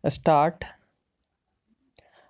Start.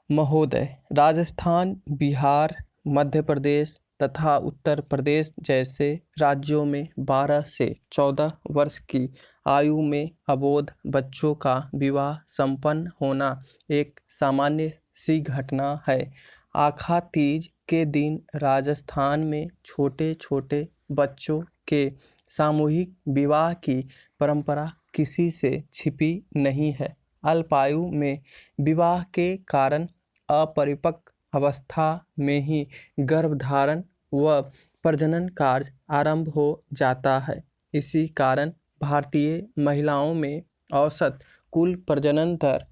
महोदय, राजस्थान, बिहार, मध्य प्रदेश तथा उत्तर प्रदेश जैसे राज्यों में 12 से 14 वर्ष की आयु में अबोध बच्चों का विवाह संपन्न होना एक सामान्य सी घटना है। आखा तीज के दिन राजस्थान में छोटे छोटे बच्चों के सामूहिक विवाह की परंपरा किसी से छिपी नहीं है। अल्पायु में विवाह के कारण अपरिपक्व अवस्था में ही गर्भधारण व प्रजनन कार्य आरंभ हो जाता है। इसी कारण भारतीय महिलाओं में औसत कुल प्रजनन दर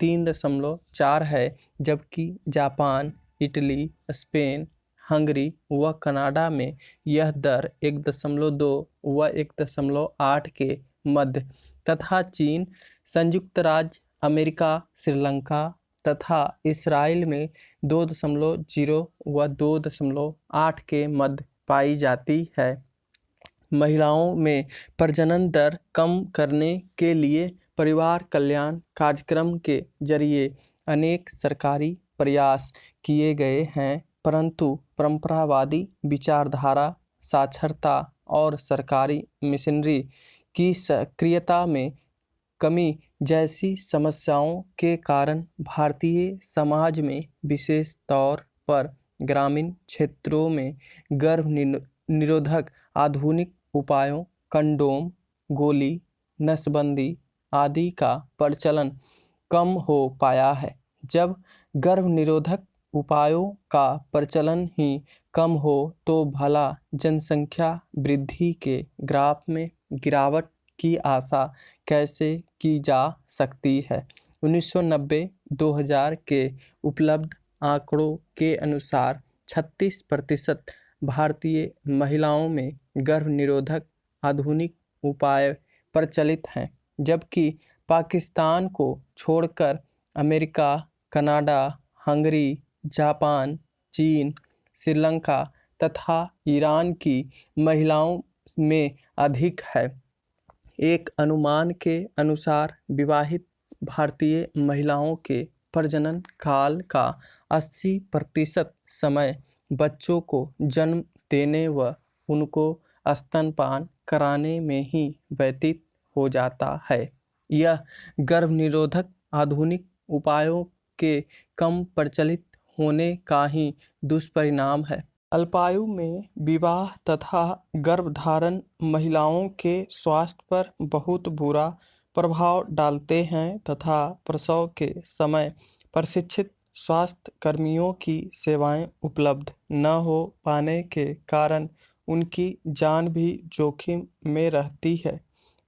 3.4 है, जबकि जापान, इटली, स्पेन, हंगरी व कनाडा में यह दर 1.2 व 1.8 के मध्य तथा चीन, संयुक्त राज्य अमेरिका, श्रीलंका तथा इसराइल में 2.0 व 2.8 के मध्य पाई जाती है। महिलाओं में प्रजनन दर कम करने के लिए परिवार कल्याण कार्यक्रम के जरिए अनेक सरकारी प्रयास किए गए हैं, परंतु परंपरावादी विचारधारा, साक्षरता और सरकारी मिशनरी की सक्रियता में कमी जैसी समस्याओं के कारण भारतीय समाज में विशेष तौर पर ग्रामीण क्षेत्रों में गर्भ निरोधक आधुनिक उपायों, कंडोम, गोली, नसबंदी आदि का प्रचलन कम हो पाया है। जब गर्भ निरोधक उपायों का प्रचलन ही कम हो तो भला जनसंख्या वृद्धि के ग्राफ में गिरावट की आशा कैसे की जा सकती है। 1990-2000 के उपलब्ध आंकड़ों के अनुसार 36% भारतीय महिलाओं में गर्भ निरोधक आधुनिक उपाय प्रचलित हैं, जबकि पाकिस्तान को छोड़कर अमेरिका, कनाडा, हंगरी, जापान, चीन, श्रीलंका तथा ईरान की महिलाओं में अधिक है। एक अनुमान के अनुसार विवाहित भारतीय महिलाओं के प्रजनन काल का 80% समय बच्चों को जन्म देने व उनको स्तनपान कराने में ही व्यतीत हो जाता है। यह गर्भ निरोधक आधुनिक उपायों के कम प्रचलित होने का ही दुष्परिणाम है। अल्पायु में विवाह तथा गर्भधारण महिलाओं के स्वास्थ्य पर बहुत बुरा प्रभाव डालते हैं तथा प्रसव के समय प्रशिक्षित स्वास्थ्य कर्मियों की सेवाएं उपलब्ध न हो पाने के कारण उनकी जान भी जोखिम में रहती है।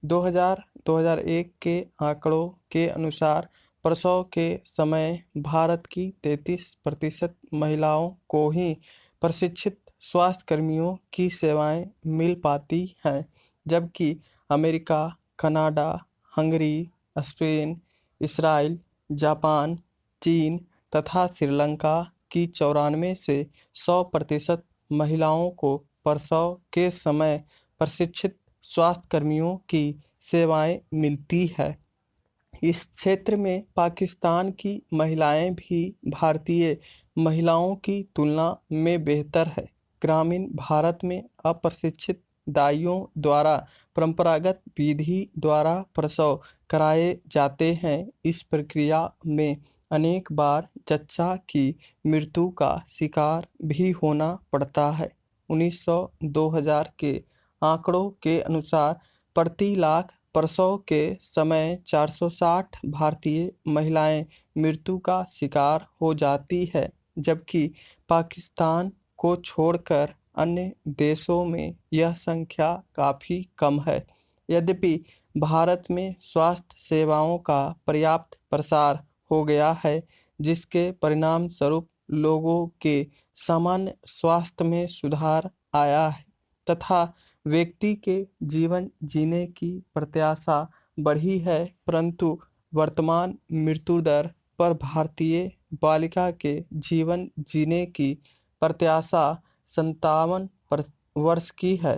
2000-2001 के आंकड़ों के अनुसार प्रसव के समय भारत की 33% महिलाओं को ही प्रशिक्षित स्वास्थ्य कर्मियों की सेवाएं मिल पाती हैं, जबकि America, Canada, Hungary, Spain, Israel, Japan, चीन तथा श्रीलंका की 94 से 100% महिलाओं को प्रसव के समय प्रशिक्षित स्वास्थ्य कर्मियों की सेवाएं मिलती है। इस क्षेत्र में पाकिस्तान की महिलाएं भी भारतीय महिलाओं की तुलना में बेहतर है। ग्रामीण भारत में अप्रशिक्षित दाइयों द्वारा परंपरागत विधि द्वारा प्रसव कराए जाते हैं। इस प्रक्रिया में अनेक बार जच्चा की मृत्यु का शिकार भी होना पड़ता है। 1900-2000 के आंकड़ों के अनुसार प्रति लाख प्रसव के समय 460 भारतीय महिलाएं मृत्यु का शिकार हो जाती है, जबकि पाकिस्तान को छोड़कर अन्य देशों में यह संख्या काफ़ी कम है। यद्यपि भारत में स्वास्थ्य सेवाओं का पर्याप्त प्रसार हो गया है, जिसके परिणाम स्वरूप लोगों के सामान्य स्वास्थ्य में सुधार आया है तथा व्यक्ति के जीवन जीने की प्रत्याशा बढ़ी है, परंतु वर्तमान मृत्यु दर पर भारतीय बालिका के जीवन जीने की प्रत्याशा 57 वर्ष की है।